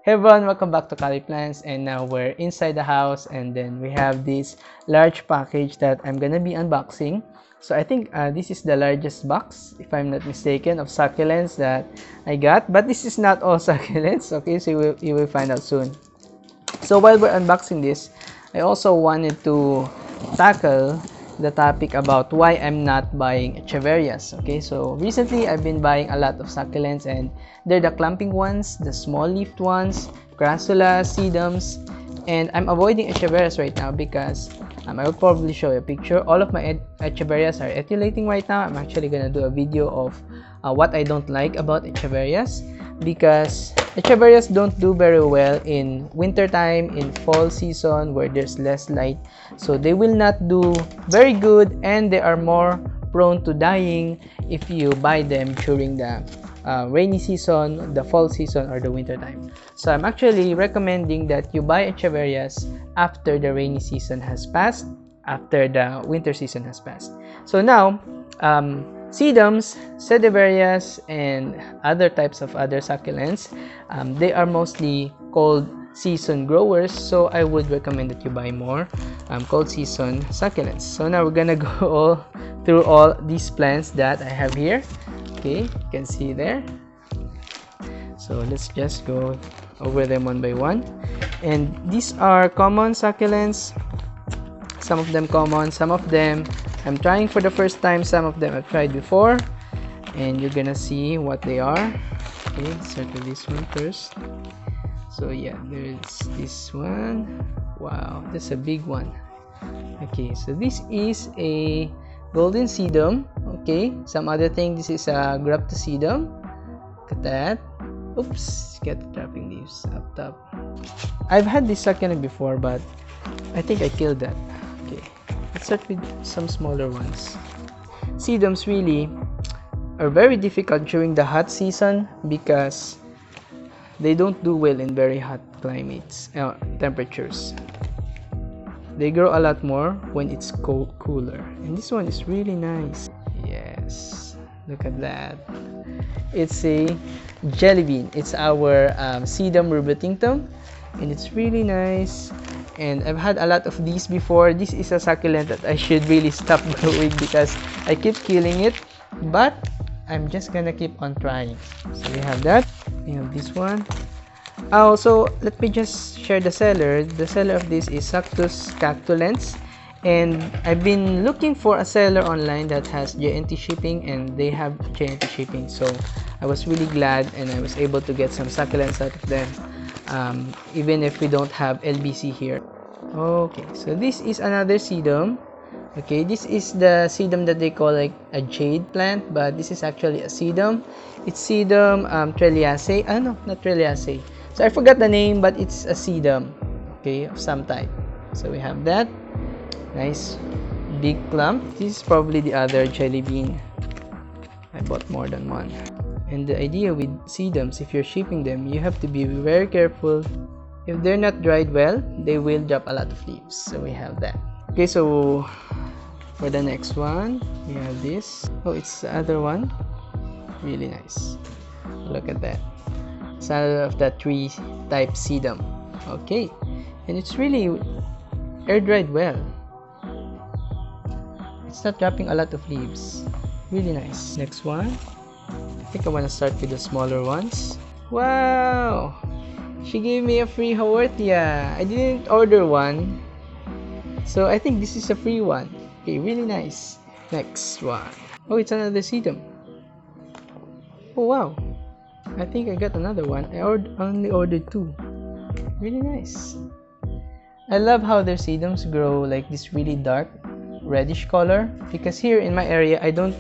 Hey everyone, welcome back to Cali Plants, and now we're inside the house, and then we have this large package that I'm gonna be unboxing. So I think this is the largest box, if I'm not mistaken, of succulents that I got, but this is not all succulents, okay, so you will find out soon. So while we're unboxing this, I also wanted to tackle the topic about why I'm not buying Echeverias. Okay, so recently I've been buying a lot of succulents, and they're the clumping ones, the small leafed ones, Gracilis, Sedums, and I'm avoiding Echeverias right now because I will probably show you a picture. All of my Echeverias are etiolating right now. I'm actually gonna do a video of what I don't like about Echeverias, because Echeverias don't do very well in winter time, in fall season where there's less light, so they will not do very good, and they are more prone to dying if you buy them during the rainy season, the fall season, or the winter time. So I'm actually recommending that you buy Echeverias after the rainy season has passed, after the winter season has passed. So now Sedums, Sedivarias, and other types of other succulents, they are mostly cold season growers, so I would recommend that you buy more cold season succulents. So now we're gonna go through all these plants that I have here. Okay, you can see there. So let's just go over them one by one. And these are common succulents. Some of them common, some of them I'm trying for the first time, some of them I've tried before, and you're gonna see what they are. Okay, let's start with this one first. So yeah, there's this one. Wow, that's a big one. Okay, so this is a golden sedum. Okay, some other thing, this is a Sedum. Look at that. Oops, get dropping leaves up top. I've had this succulent before, but I think I killed that. Okay, let's start with some smaller ones. Sedums really are very difficult during the hot season because they don't do well in very hot climates, temperatures. They grow a lot more when it's cooler. And this one is really nice. Yes, look at that. It's a jelly bean. It's our Sedum rubatinctum, and it's really nice. And I've had a lot of these before. This is a succulent that I should really stop growing because I keep killing it, but I'm just gonna keep on trying. So we have that. We have this one. Also, let me just share the seller. The seller of this is Gracilis Cacti, and I've been looking for a seller online that has JNT shipping, and they have JNT shipping, so I was really glad, and I was able to get some succulents out of them, even if we don't have LBC here. Okay, so this is another sedum. Okay, this is the sedum that they call like a jade plant, but this is actually a sedum. It's Sedum Treliaceae. No, not Treliaceae. So I forgot the name, but it's a sedum, okay, of some type. So we have that nice big clump. This is probably the other jelly bean. I bought more than one. And the idea with sedums, if you're shipping them, you have to be very careful. If they're not dried well, they will drop a lot of leaves. So we have that. Okay, so for the next one, we have this. Oh, it's the other one. Really nice. Look at that. It's another of that tree type sedum. Okay, and it's really air dried well. It's not dropping a lot of leaves. Really nice. Next one. I think I want to start with the smaller ones. Wow! She gave me a free Haworthia. I didn't order one, so I think this is a free one. Okay, really nice. Next one. Oh, it's another sedum. Oh wow! I think I got another one. I only ordered two. Really nice. I love how their sedums grow like this really dark reddish color, because here in my area I don't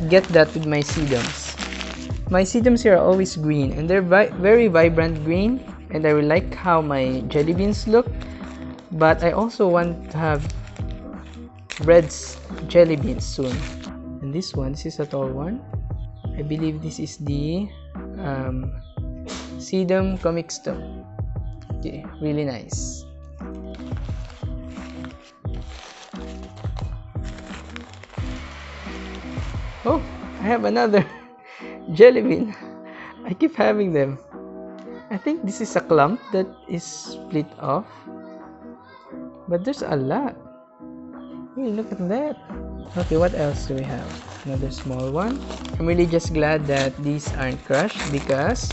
get that with my sedums. My sedums here are always green, and they're very vibrant green, and I really like how my jelly beans look, but I also want to have red jelly beans soon. And this one, this is a tall one. I believe this is the Sedum commixtum. Okay, really nice. Oh, I have another jelly bean. I keep having them. I think this is a clump that is split off, but there's a lot. Hey, look at that. Okay, what else do we have? Another small one. I'm really just glad that these aren't crushed because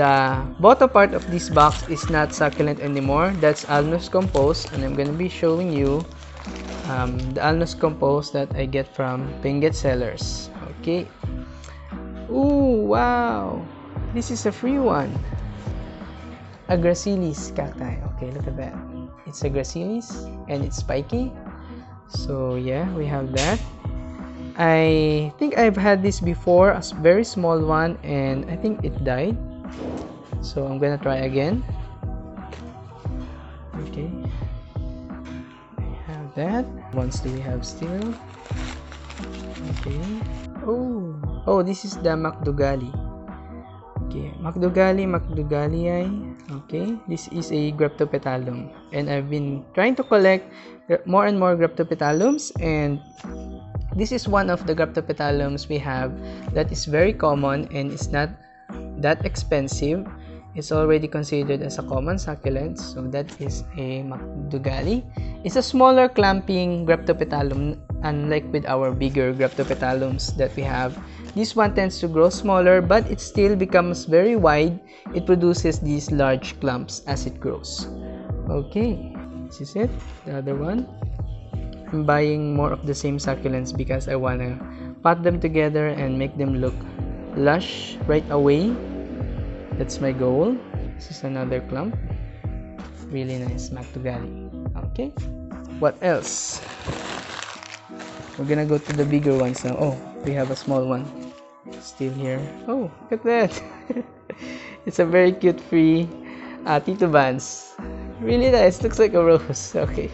the bottom part of this box is not succulent anymore. That's alnus compost, and I'm gonna be showing you the alnus compost that I get from Pinget sellers. Okay. Ooh, wow! This is a free one. A Gracilis Cacti. Okay, look at that. It's a Gracilis and it's spiky. So yeah, we have that. I think I've had this before, a very small one, and I think it died. So I'm gonna try again. Okay. I have that. What else do we have still? Okay. Oh, this is the Macdogali. Okay, Macdogalii. Okay, this is a Graptopetalum, and I've been trying to collect more and more Graptopetalums, and this is one of the Graptopetalums we have that is very common and it's not that expensive. It's already considered as a common succulent, so that is a Macdogali. It's a smaller clamping Graptopetalum, unlike with our bigger Graptopetalums that we have. This one tends to grow smaller, but it still becomes very wide. It produces these large clumps as it grows. Okay, this is it. The other one. I'm buying more of the same succulents because I want to pot them together and make them look lush right away. That's my goal. This is another clump. Really nice Macdogali. Okay, what else? We're gonna go to the bigger ones now. Oh, we have a small one still here. Oh, look at that. It's a very cute free titubans. Really nice. Looks like a rose. Okay,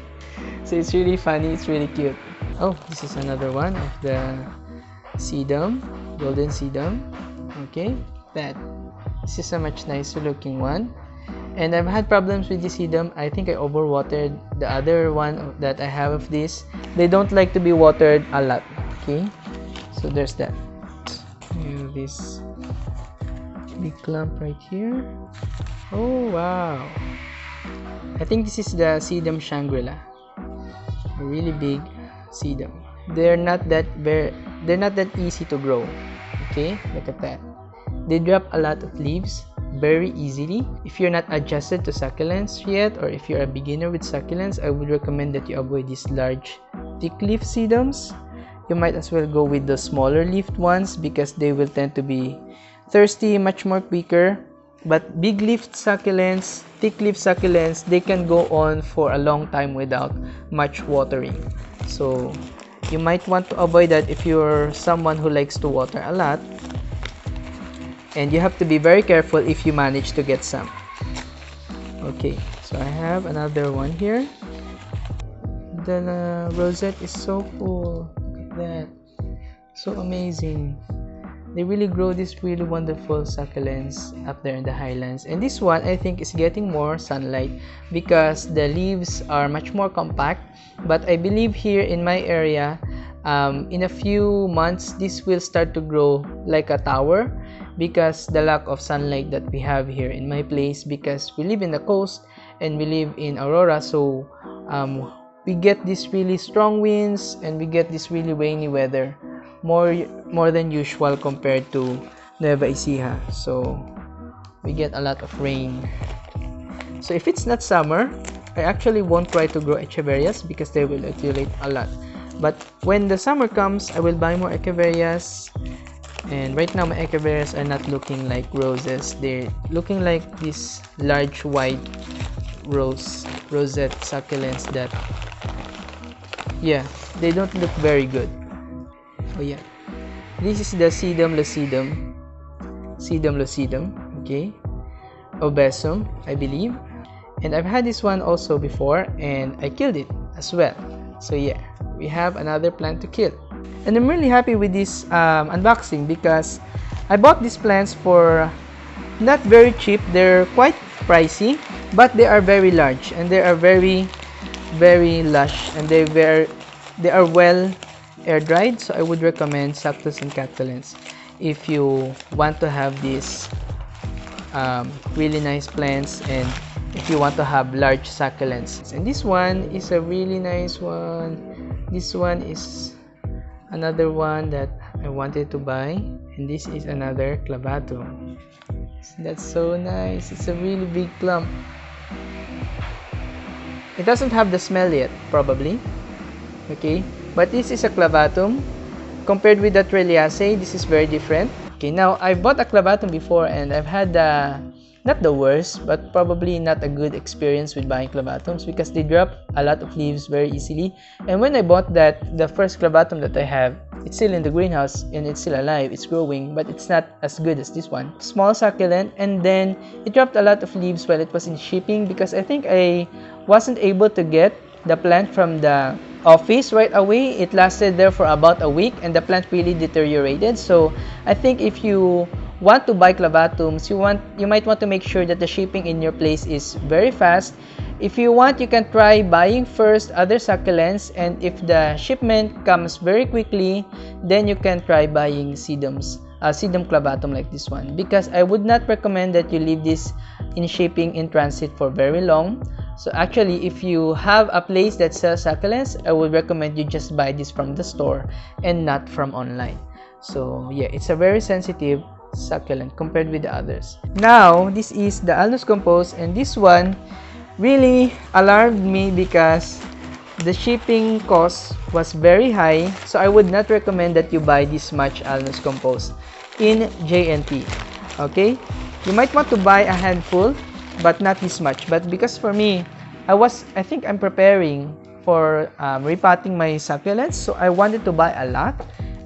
so it's really funny. It's really cute. Oh, this is another one of the Sedum, golden Sedum. Okay, this is a much nicer looking one. And I've had problems with the Sedum. I think I overwatered the other one that I have of this. They don't like to be watered a lot. Okay, so there's that. We have this big clump right here. Oh wow! I think this is the Sedum Shangri-La. A really big Sedum. They're not that easy to grow. Okay, look at that. They drop a lot of leaves very easily. If you're not adjusted to succulents yet, or if you're a beginner with succulents, I would recommend that you avoid these large thick leaf sedums. You might as well go with the smaller leafed ones because they will tend to be thirsty much more quicker. But big leafed succulents, thick leaf succulents, they can go on for a long time without much watering. So you might want to avoid that if you're someone who likes to water a lot. And you have to be very careful if you manage to get some. Okay, so I have another one here. The rosette is so cool. Look at that. So amazing. They really grow these really wonderful succulents up there in the highlands. And this one I think is getting more sunlight because the leaves are much more compact. But I believe here in my area, in a few months, this will start to grow like a tower because the lack of sunlight that we have here in my place, because we live in the coast and we live in Aurora, so we get these really strong winds and we get this really rainy weather more than usual compared to Nueva Ecija. So we get a lot of rain. So if it's not summer, I actually won't try to grow Echeverias because they will accumulate a lot. But when the summer comes, I will buy more Echeverias. And right now my Echeverias are not looking like roses. They're looking like these large white rosette succulents that, yeah, they don't look very good. Oh yeah, this is the Sedum lucidum, okay, obesum, I believe. And I've had this one also before and I killed it as well. So yeah, we have another plant to kill. And I'm really happy with this unboxing because I bought these plants for not very cheap. They're quite pricey, but they are very large and they are very, very lush, and they are well air dried. So I would recommend Succulents and Cactulents if you want to have these really nice plants, and if you want to have large succulents. And this one is a really nice one. This one is another one that I wanted to buy, and this is another clavatum. That's so nice. It's a really big clump. It doesn't have the smell yet, probably. Okay, but this is a clavatum. Compared with the Trelliaceae, this is very different. Okay, now I bought a clavatum before, and I've had not the worst, but probably not a good experience with buying clavatums because they drop a lot of leaves very easily. And when I bought the first clavatum that I have, it's still in the greenhouse and it's still alive, it's growing, but it's not as good as this one. Small succulent, and then it dropped a lot of leaves while it was in shipping because I think I wasn't able to get the plant from the office right away. It lasted there for about a week and the plant really deteriorated. So I think if you want to buy clavatums, you might want to make sure that the shipping in your place is very fast. If you want, you can try buying first other succulents, and if the shipment comes very quickly, then you can try buying sedums, sedum clavatum like this one, because I would not recommend that you leave this in shipping in transit for very long. So actually, if you have a place that sells succulents, I would recommend you just buy this from the store and not from online. So yeah, it's a very sensitive succulent compared with the others. Now, this is the Alnus compost, and this one really alarmed me because the shipping cost was very high. So I would not recommend that you buy this much Alnus compost in JNT. Okay, you might want to buy a handful, but not this much. But because for me, I think I'm preparing for repotting my succulents, so I wanted to buy a lot,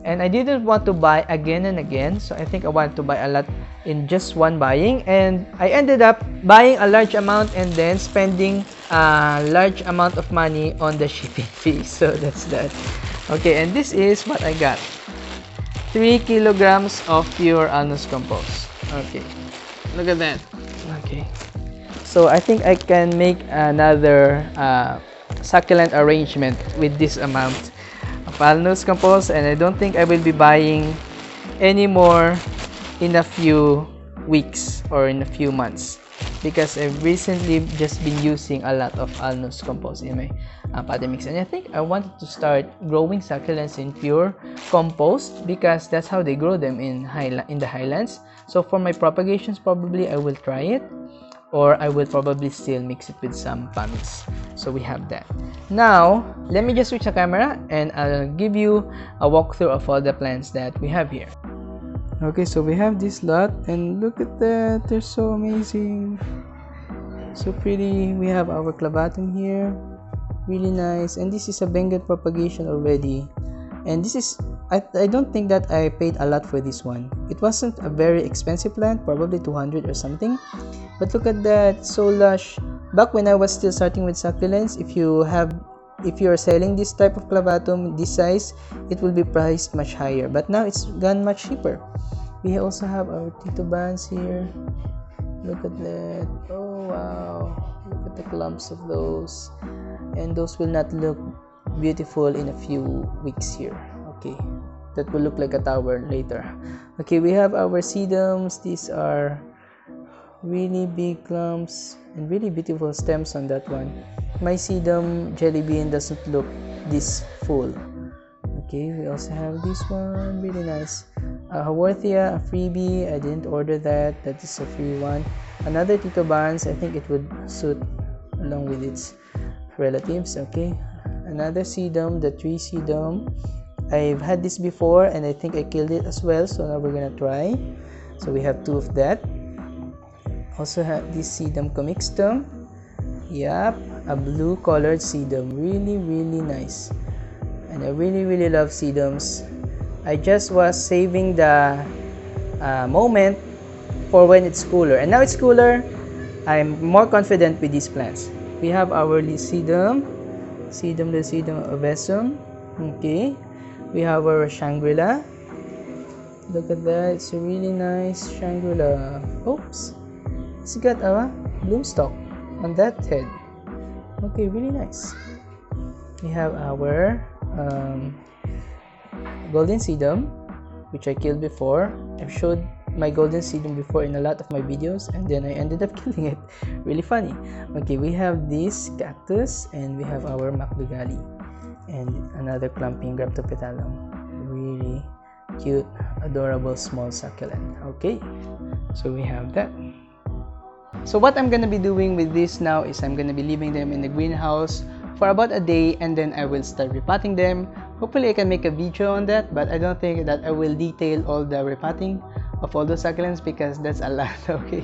and I didn't want to buy again and again. So I think I wanted to buy a lot in just one buying, and I ended up buying a large amount and then spending a large amount of money on the shipping fee. So that's that. Okay, and this is what I got: 3 kilograms of pure Alnus compost. Okay, look at that. Okay, so I think I can make another succulent arrangement with this amount of Alnus compost, and I don't think I will be buying any more in a few weeks or in a few months, because I've recently just been using a lot of Alnus compost in my potting mix, and I think I wanted to start growing succulents in pure compost because that's how they grow them in the highlands. So for my propagations, probably I will try it, or I will probably still mix it with some pumice. So we have that. Now, let me just switch the camera and I'll give you a walkthrough of all the plants that we have here. Okay, so we have this lot, and look at that, they're so amazing, so pretty. We have our clavatum here, really nice, and this is a Bengal propagation already. And this is, I don't think that I paid a lot for this one. It wasn't a very expensive plant, probably 200 or something. But look at that, so lush. Back when I was still starting with succulents, if you are selling this type of clavatum, this size, it will be priced much higher. But now it's gone much cheaper. We also have our titubans here. Look at that. Oh wow. Look at the clumps of those. And those will not look beautiful in a few weeks here. Okay, that will look like a tower later. Okay, we have our sedums. These are really big clumps and really beautiful stems on that one. My sedum jelly bean doesn't look this full. Okay, we also have this one, really nice. Haworthia, a freebie. I didn't order that. That is a free one. Another titubans. I think it would suit along with its relatives. Okay, another sedum, the tree sedum. I've had this before and I think I killed it as well, so now we're gonna try. So we have 2 of that. Also have this sedum commixtum. Yep, a blue colored sedum, really nice. And I really love sedums. I just was saving the moment for when it's cooler, and now it's cooler. I'm more confident with these plants. We have our sedum ovesum. Okay, we have our Shangri-La. Look at that, it's a really nice Shangri-La. Oops, it's got a bloom stalk on that head. Okay, really nice. We have our golden sedum, which I killed before. I've showed my golden sedum before in a lot of my videos, and then I ended up killing it. Really funny. Okay, we have this cactus, and we have our macdugali, and another clumping graptopetalum. Really cute, adorable small succulent. Okay, so we have that. So what I'm gonna be doing with this now is I'm gonna be leaving them in the greenhouse for about a day, and then I will start repotting them. Hopefully I can make a video on that, but I don't think that I will detail all the repotting of all the succulents because that's a lot. Okay,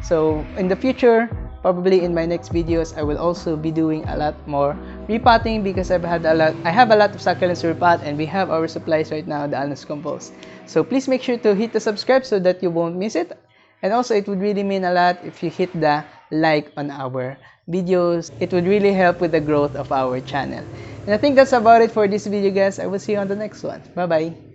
so in the future, probably in my next videos, I will also be doing a lot more repotting because I have a lot of succulents to repot, and we have our supplies right now, the Alnus compost. So please make sure to hit the subscribe so that you won't miss it. And also, it would really mean a lot if you hit the like on our videos. It would really help with the growth of our channel. And I think that's about it for this video, guys. I will see you on the next one. Bye-bye.